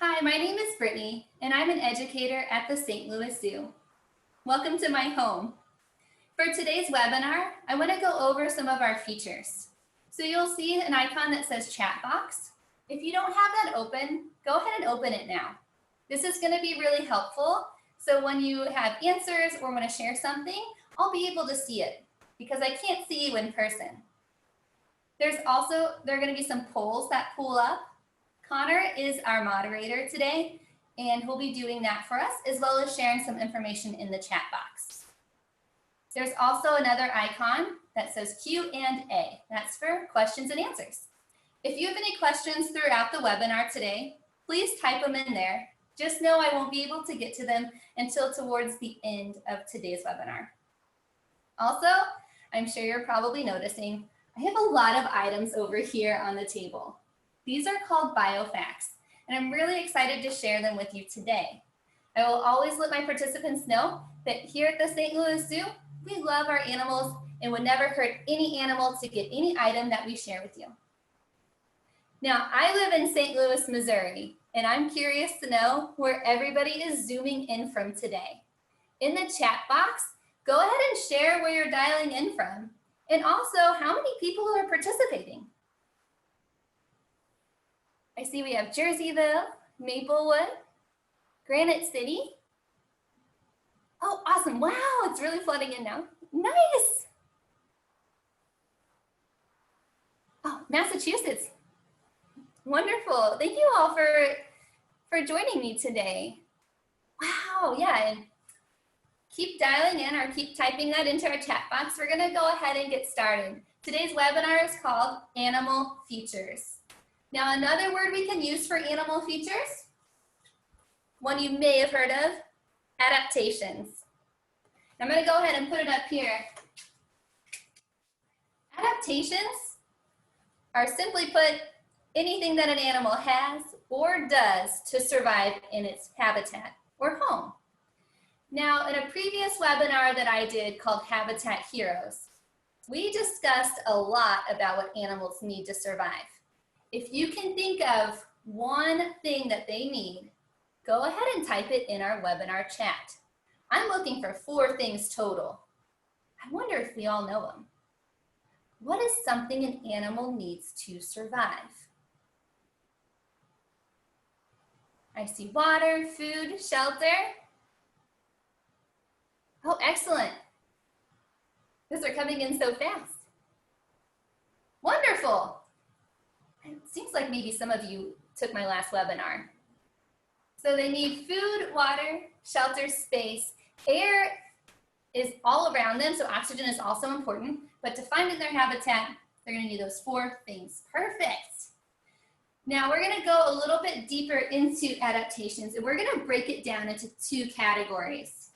Hi, my name is Brittany, and I'm an educator at the St. Louis Zoo. Welcome to my home. For today's webinar, I want to go over some of our features. So you'll see an icon that says chat box. If you don't have that open, go ahead and open it now. This is going to be really helpful. So when you have answers or want to share something, I'll be able to see it because I can't see you in person. There are going to be some polls that pull up. Connor is our moderator today, and he'll be doing that for us, as well as sharing some information in the chat box. There's also another icon that says Q&A. That's for questions and answers. If you have any questions throughout the webinar today, please type them in there. Just know I won't be able to get to them until towards the end of today's webinar. Also, I'm sure you're probably noticing, I have a lot of items over here on the table. These are called biofacts, and I'm really excited to share them with you today. I will always let my participants know that here at the St. Louis Zoo, we love our animals and would never hurt any animal to get any item that we share with you. Now, I live in St. Louis, Missouri, and I'm curious to know where everybody is zooming in from today. In the chat box, go ahead and share where you're dialing in from, and also how many people are participating. I see we have Jerseyville, Maplewood, Granite City. Oh, awesome. Wow, it's really flooding in now. Nice. Oh, Massachusetts. Wonderful. Thank you all for joining me today. Wow, yeah, and keep dialing in or keep typing that into our chat box. We're going to go ahead and get started. Today's webinar is called Animal Features. Now, another word we can use for animal features, one you may have heard of, adaptations. I'm going to go ahead and put it up here. Adaptations are simply put anything that an animal has or does to survive in its habitat or home. Now, in a previous webinar that I did called Habitat Heroes, we discussed a lot about what animals need to survive. If you can think of one thing that they need, go ahead and type it in our webinar chat. I'm looking for 4 things total. I wonder if we all know them. What is something an animal needs to survive? I see water, food, shelter. Oh, excellent. Those are coming in so fast. Wonderful. It seems like maybe some of you took my last webinar. So they need food, water, shelter, space. Air is all around them, so oxygen is also important. But to find in their habitat, they're going to need those 4 things. Perfect. Now we're going to go a little bit deeper into adaptations, and we're going to break it down into 2 categories.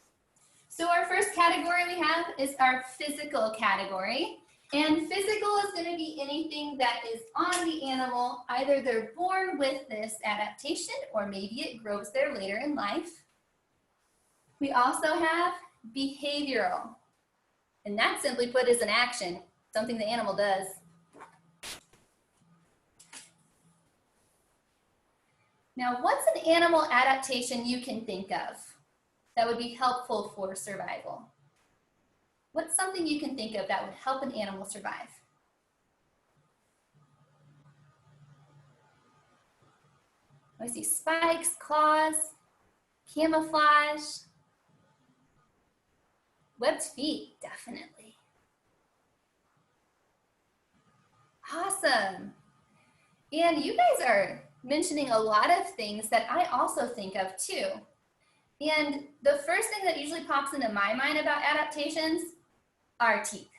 So our first category we have is our physical category. And physical is going to be anything that is on the animal. Either they're born with this adaptation or maybe it grows there later in life. We also have behavioral. And that simply put is an action, something the animal does. Now, what's an animal adaptation you can think of that would be helpful for survival? What's something you can think of that would help an animal survive? I see spikes, claws, camouflage, webbed feet, definitely. Awesome. And you guys are mentioning a lot of things that I also think of too. And the first thing that usually pops into my mind about adaptations are teeth.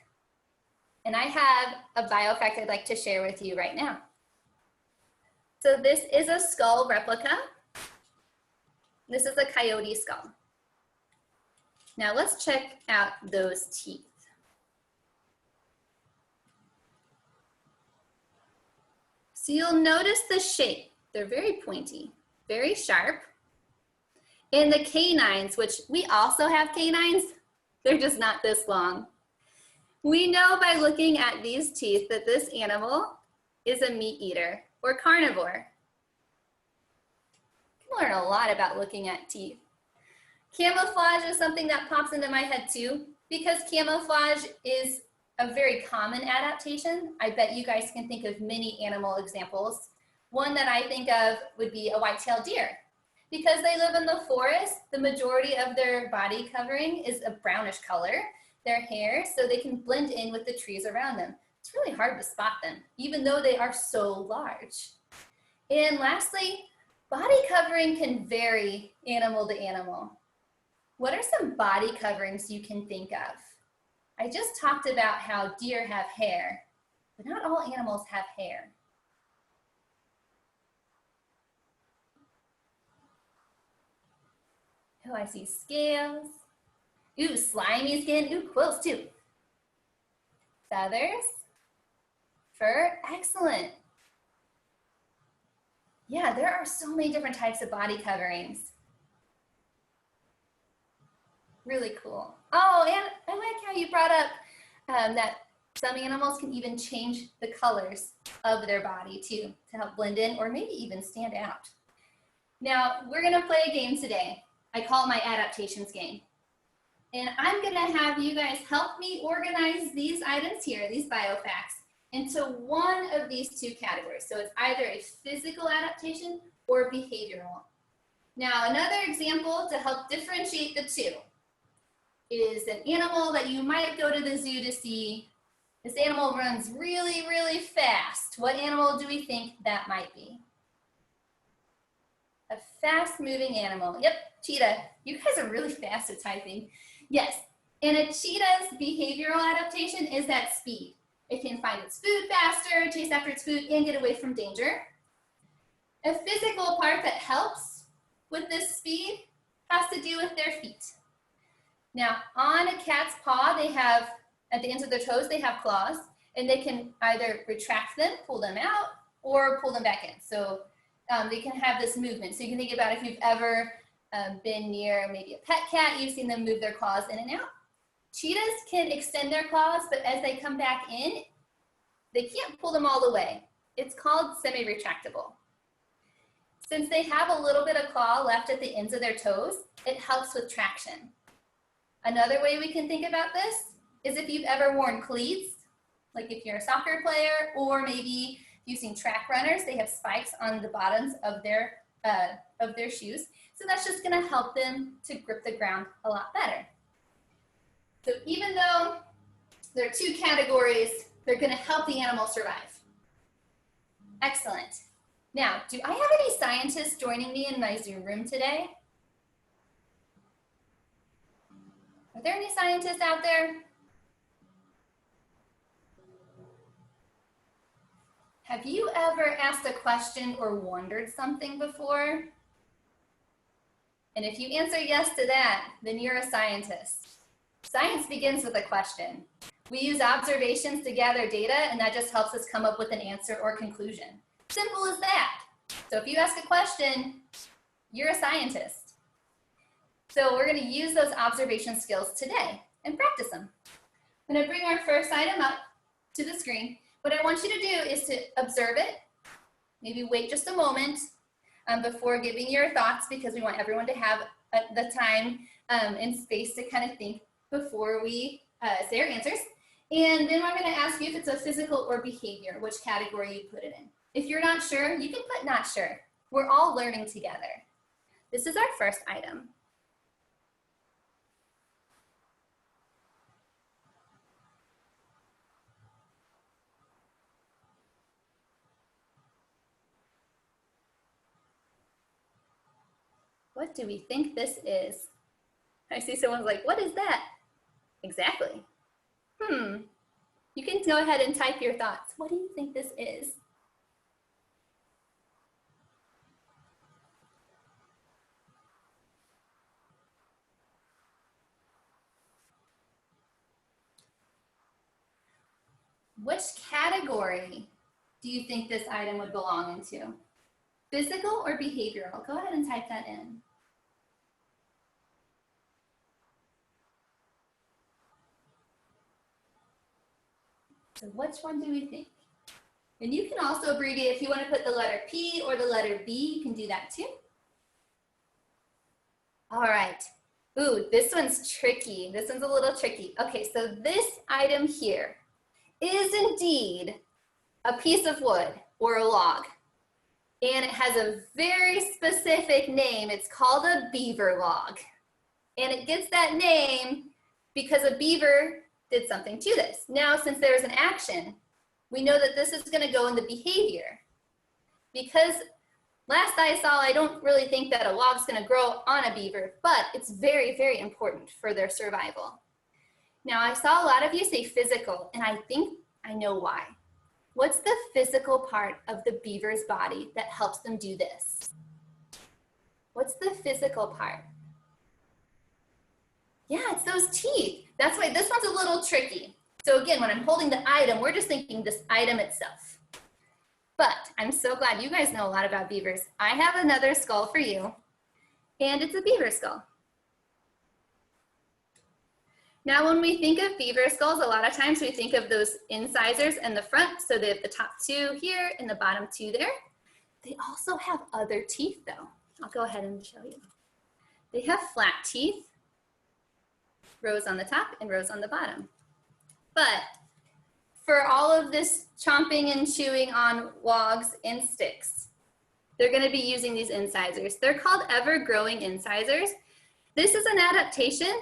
And I have a biofact I'd like to share with you right now. So this is a skull replica. This is a coyote skull. Now let's check out those teeth. So you'll notice the shape. They're very pointy, very sharp. And the canines, which we also have canines, they're just not this long. We know by looking at these teeth that this animal is a meat eater or carnivore. learn a lot about looking at teeth. Camouflage is something that pops into my head too, because camouflage is a very common adaptation. I bet you guys can think of many animal examples. One that I think of would be a white-tailed deer. Because they live in the forest, the majority of their body covering is a brownish color, their hair, so they can blend in with the trees around them. It's really hard to spot them, even though they are so large. And lastly, body covering can vary animal to animal. What are some body coverings you can think of? I just talked about how deer have hair, but not all animals have hair. Oh, I see scales. Ooh, slimy skin. Ooh, quills too. Feathers. Fur. Excellent. Yeah, there are so many different types of body coverings. Really cool. Oh, and I like how you brought up that some animals can even change the colors of their body too, to help blend in or maybe even stand out. Now, we're gonna play a game today. I call it my adaptations game. And I'm gonna have you guys help me organize these items here, these biofacts, into one of these two categories. So it's either a physical adaptation or behavioral. Now, another example to help differentiate the two is an animal that you might go to the zoo to see. This animal runs really, really fast. What animal do we think that might be? A fast-moving animal. Yep, cheetah. You guys are really fast at typing. Yes, and a cheetah's behavioral adaptation is that speed. It can find its food faster, chase after its food, and get away from danger. A physical part that helps with this speed has to do with their feet. Now, on a cat's paw, they have, at the ends of their toes, they have claws, and they can either retract them, pull them out, or pull them back in. So they can have this movement. So you can think about if you've ever been near maybe a pet cat, you've seen them move their claws in and out. Cheetahs can extend their claws, but as they come back in, they can't pull them all the way. It's called semi-retractable. Since they have a little bit of claw left at the ends of their toes, it helps with traction. Another way we can think about this is if you've ever worn cleats, like if you're a soccer player, or maybe you've seen track runners, they have spikes on the bottoms of their shoes. So that's just gonna help them to grip the ground a lot better. So even though there are two categories, they're gonna help the animal survive. Excellent. Now, do I have any scientists joining me in my Zoom room today? Are there any scientists out there? Have you ever asked a question or wondered something before? And if you answer yes to that, then you're a scientist. Science begins with a question. We use observations to gather data, and that just helps us come up with an answer or conclusion. Simple as that. So if you ask a question, you're a scientist. So we're going to use those observation skills today and practice them. I'm going to bring our first item up to the screen. What I want you to do is to observe it, maybe wait just a moment before giving your thoughts, because we want everyone to have the time and space to kind of think before we say our answers. And then I'm going to ask you if it's a physical or behavior, which category you put it in. If you're not sure, you can put not sure. We're all learning together. This is our first item. What do we think this is? I see someone's like, what is that? Exactly. You can go ahead and type your thoughts. What do you think this is? Which category do you think this item would belong into? Physical or behavioral? Go ahead and type that in. So which one do we think? And you can also abbreviate if you want to put the letter P or the letter B, you can do that too. All right. Ooh, this one's tricky. This one's a little tricky. Okay, so this item here is indeed a piece of wood or a log. And it has a very specific name. It's called a beaver log. And it gets that name because a beaver did something to this. Now, since there's an action, we know that this is going to go in the behavior. Because last I saw, I don't really think that a log's going to grow on a beaver, but it's very, very important for their survival. Now, I saw a lot of you say physical, and I think I know why. What's the physical part of the beaver's body that helps them do this? What's the physical part? Yeah, it's those teeth. That's why this one's a little tricky. So again, when I'm holding the item, we're just thinking this item itself. But I'm so glad you guys know a lot about beavers. I have another skull for you, and it's a beaver skull. Now, when we think of beaver skulls, a lot of times we think of those incisors in the front. So they have the top two here and the bottom two there. They also have other teeth though. I'll go ahead and show you. They have flat teeth, rows on the top and rows on the bottom. But for all of this chomping and chewing on logs and sticks, they're gonna be using these incisors. They're called ever-growing incisors. This is an adaptation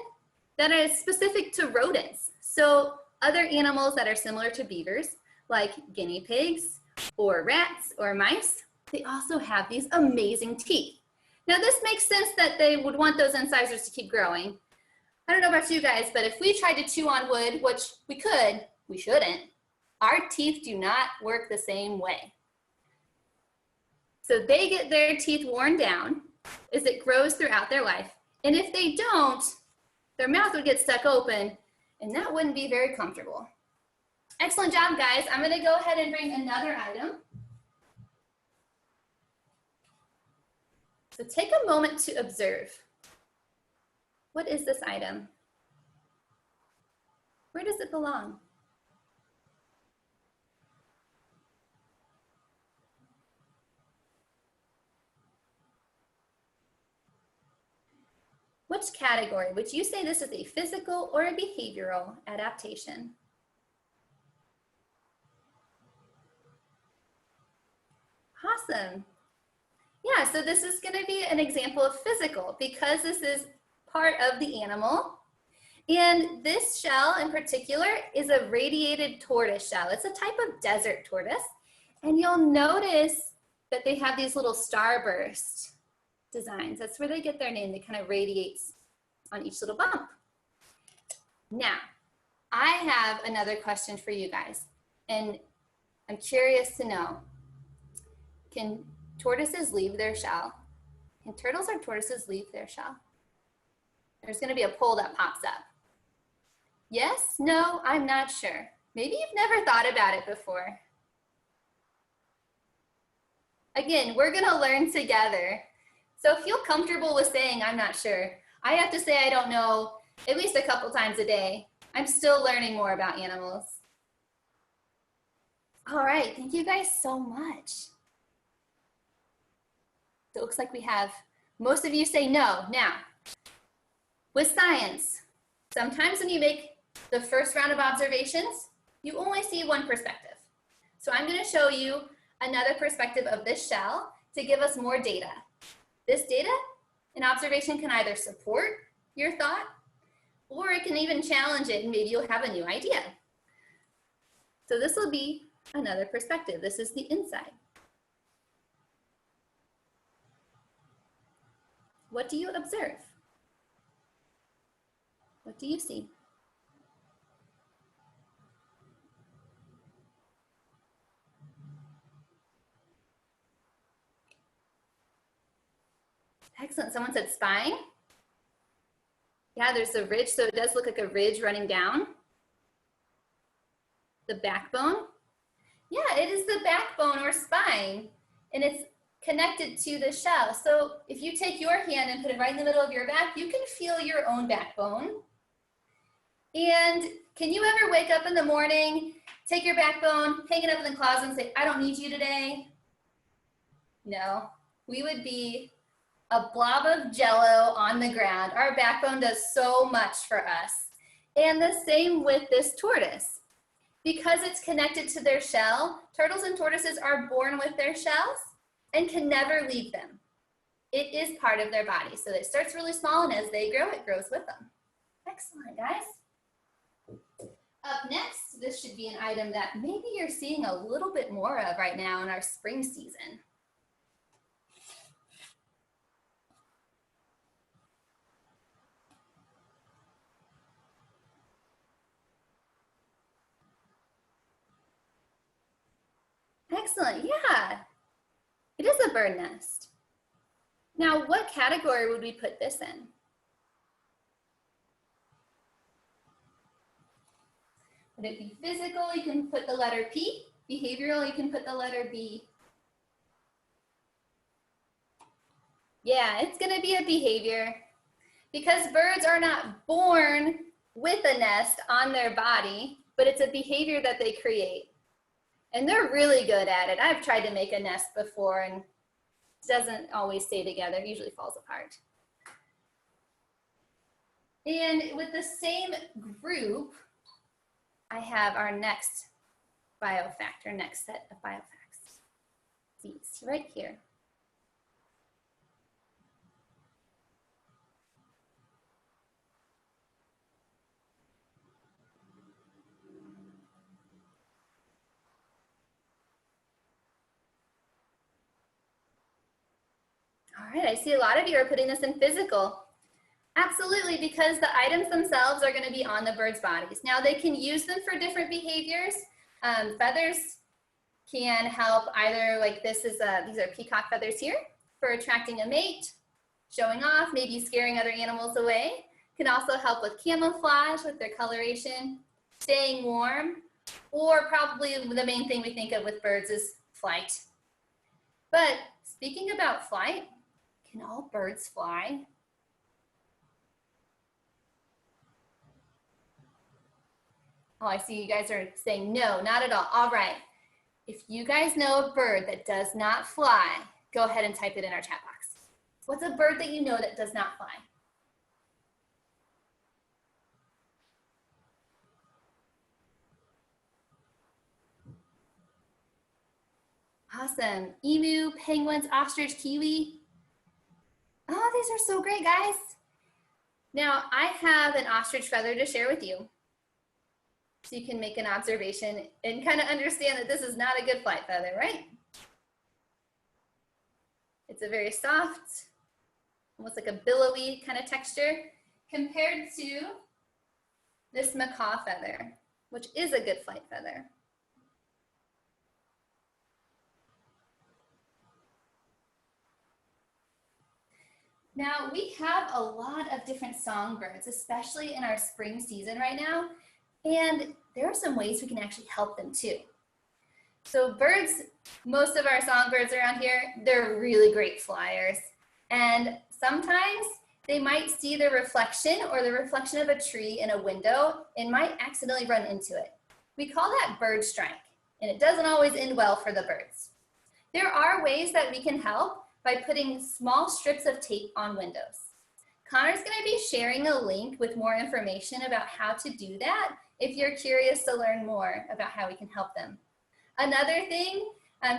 that is specific to rodents. So other animals that are similar to beavers, like guinea pigs or rats or mice, they also have these amazing teeth. Now this makes sense that they would want those incisors to keep growing. I don't know about you guys, but if we tried to chew on wood, which we could, we shouldn't, our teeth do not work the same way. So they get their teeth worn down as it grows throughout their life. And if they don't, their mouth would get stuck open, and that wouldn't be very comfortable. Excellent job, guys. I'm gonna go ahead and bring another item. So take a moment to observe. What is this item? Where does it belong? Which category would you say this is a physical or a behavioral adaptation? Awesome. Yeah, so this is going to be an example of physical because this is part of the animal. And this shell in particular is a radiated tortoise shell. It's a type of desert tortoise. And you'll notice that they have these little starburst designs. That's where they get their name. They kind of radiates on each little bump. Now, I have another question for you guys. And I'm curious to know, can tortoises leave their shell? Can turtles or tortoises leave their shell? There's going to be a poll that pops up. Yes? No? I'm not sure. Maybe you've never thought about it before. Again, we're going to learn together. So feel comfortable with saying, I'm not sure. I have to say I don't know at least a couple times a day. I'm still learning more about animals. All right, thank you guys so much. So it looks like we have, most of you say no. Now, with science, sometimes when you make the first round of observations, you only see one perspective. So I'm going to show you another perspective of this shell to give us more data. This data, an observation can either support your thought, or it can even challenge it and maybe you'll have a new idea. So this will be another perspective. This is the inside. What do you observe? What do you see? Excellent. Someone said spine. Yeah, there's a ridge, so it does look like a ridge running down. The backbone. Yeah, it is the backbone or spine, and it's connected to the shell. So if you take your hand and put it right in the middle of your back, you can feel your own backbone. And can you ever wake up in the morning, take your backbone, hang it up in the closet and say, I don't need you today? No, we would be a blob of jello on the ground. Our backbone does so much for us. And the same with this tortoise. Because it's connected to their shell, turtles and tortoises are born with their shells and can never leave them. It is part of their body. So it starts really small, and as they grow, it grows with them. Excellent, guys. Up next, this should be an item that maybe you're seeing a little bit more of right now in our spring season. Excellent, yeah. It is a bird nest. Now, what category would we put this in? Would it be physical? You can put the letter P. Behavioral, you can put the letter B. Yeah, it's gonna be a behavior because birds are not born with a nest on their body, but it's a behavior that they create. And they're really good at it. I've tried to make a nest before and it doesn't always stay together, it usually falls apart. And with the same group, I have our next biofact, our next set of biofacts. These right here. All right, I see a lot of you are putting this in physical. Absolutely, because the items themselves are going to be on the bird's bodies. Now they can use them for different behaviors. Feathers can help either, like this is these are peacock feathers here, for attracting a mate, showing off, maybe scaring other animals away. Can also help with camouflage with their coloration, staying warm, or probably the main thing we think of with birds is flight. But speaking about flight, can all birds fly? Oh, I see you guys are saying no, not at all. All right. If you guys know a bird that does not fly, go ahead and type it in our chat box. What's a bird that you know that does not fly? Awesome. Emu, penguins, ostrich, kiwi. Oh, these are so great, guys. Now, I have an ostrich feather to share with you. So you can make an observation and kind of understand that this is not a good flight feather, right? It's a very soft, almost like a billowy kind of texture compared to this macaw feather, which is a good flight feather. Now, we have a lot of different songbirds, especially in our spring season right now, and there are some ways we can actually help them too. So birds, most of our songbirds around here, they're really great flyers, and sometimes they might see the reflection or the reflection of a tree in a window and might accidentally run into it. We call that bird strike, and it doesn't always end well for the birds. There are ways that we can help by putting small strips of tape on windows. Connor's going to be sharing a link with more information about how to do that if you're curious to learn more about how we can help them. Another thing,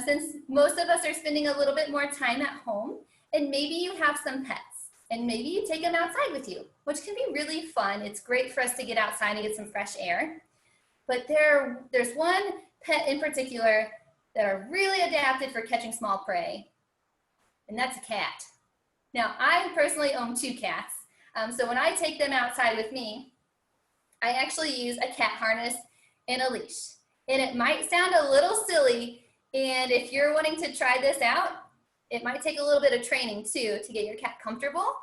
since most of us are spending a little bit more time at home, and maybe you have some pets, and maybe you take them outside with you, which can be really fun. It's great for us to get outside and get some fresh air. But there's one pet in particular that are really adapted for catching small prey, and that's a cat. Now, I personally own 2 cats, so when I take them outside with me, I actually use a cat harness and a leash. And it might sound a little silly, and if you're wanting to try this out, it might take a little bit of training too to get your cat comfortable,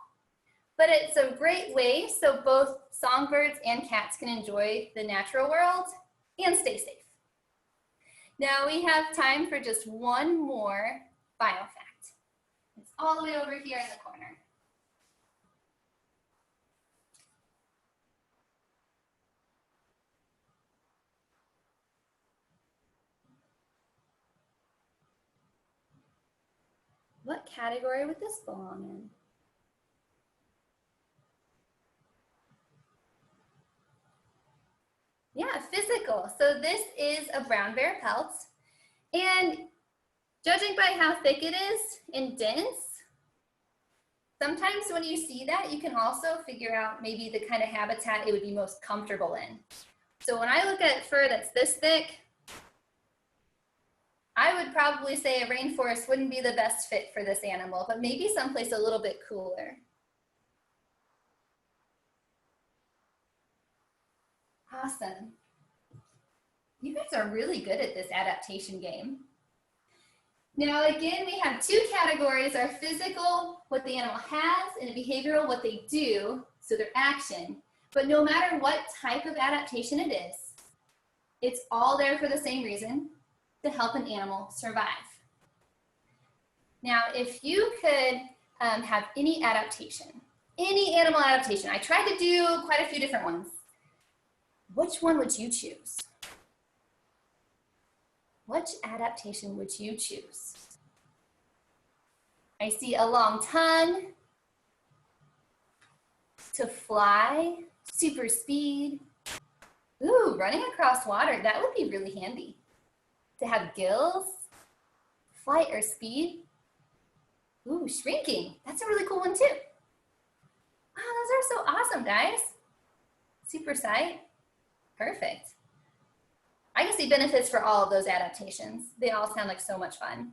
but it's a great way so both songbirds and cats can enjoy the natural world and stay safe. Now we have time for just one more biofact. It's all the way over here in the corner. What category would this belong in? Yeah, physical. So this is a brown bear pelt. And judging by how thick it is and dense, sometimes when you see that, you can also figure out maybe the kind of habitat it would be most comfortable in. So when I look at fur that's this thick, I would probably say a rainforest wouldn't be the best fit for this animal, but maybe someplace a little bit cooler. Awesome. You guys are really good at this adaptation game. Now again, we have two categories, our physical, what the animal has, and behavioral, what they do, so their action. But no matter what type of adaptation it is, it's all there for the same reason, to help an animal survive. Now, if you could have any adaptation, any animal adaptation, I tried to do quite a few different ones. Which one would you choose? Which adaptation would you choose? I see a long tongue, to fly, super speed. Ooh, running across water, that would be really handy. To have gills, flight or speed. Ooh, shrinking, that's a really cool one too. Oh, those are so awesome, guys. Super sight, perfect. I can see benefits for all of those adaptations. They all sound like so much fun.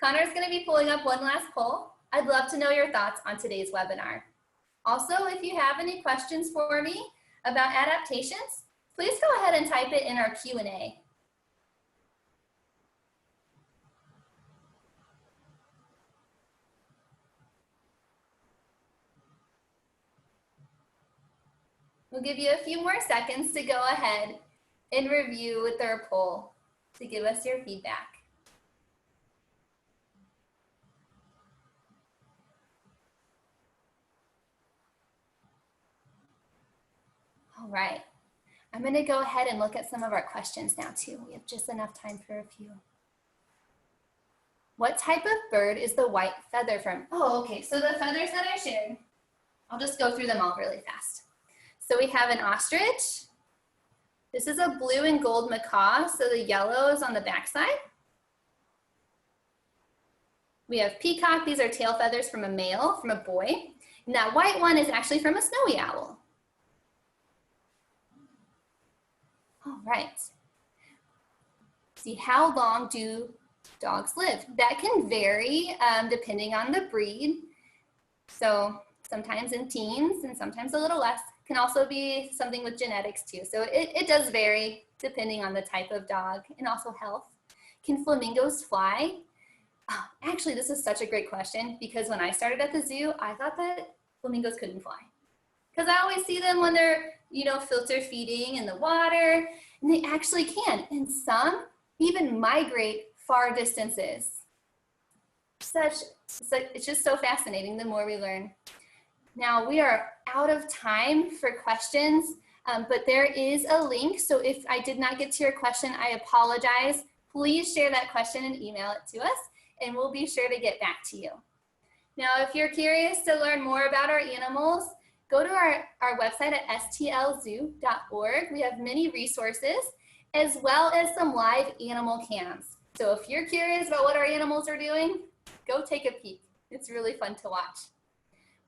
Connor's gonna be pulling up one last poll. I'd love to know your thoughts on today's webinar. Also, if you have any questions for me about adaptations, please go ahead and type it in our Q&A. We'll give you a few more seconds to go ahead and review with our poll to give us your feedback. All right, I'm gonna go ahead and look at some of our questions now too. We have just enough time for a few. What type of bird is the white feather from? Oh, okay, so the feathers that I shared, I'll just go through them all really fast. So we have an ostrich. This is a blue and gold macaw, so the yellow is on the backside. We have peacock. These are tail feathers from a male, from a boy. And that white one is actually from a snowy owl. All right. See, how long do dogs live? That can vary depending on the breed. So sometimes in teens and sometimes a little less. Can also be something with genetics too. So it does vary depending on the type of dog and also health. Can flamingos fly? Oh, actually, this is such a great question because when I started at the zoo, I thought that flamingos couldn't fly. Because I always see them when they're, filter feeding in the water, and they actually can. And some even migrate far distances. It's just so fascinating the more we learn. Now we are out of time for questions, but there is a link. So if I did not get to your question, I apologize. Please share that question and email it to us, and we'll be sure to get back to you. Now, if you're curious to learn more about our animals, go to our website at STLZOOm.org. We have many resources, as well as some live animal cams. So if you're curious about what our animals are doing, go take a peek. It's really fun to watch.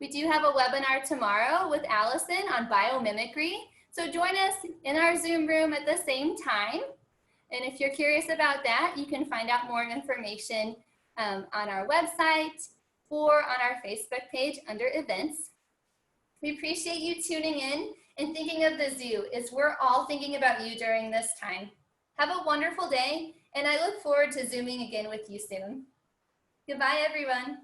We do have a webinar tomorrow with Allison on biomimicry. So join us in our Zoom room at the same time. And if you're curious about that, you can find out more information on our website or on our Facebook page under events. We appreciate you tuning in and thinking of the zoo as we're all thinking about you during this time. Have a wonderful day, and I look forward to Zooming again with you soon. Goodbye, everyone.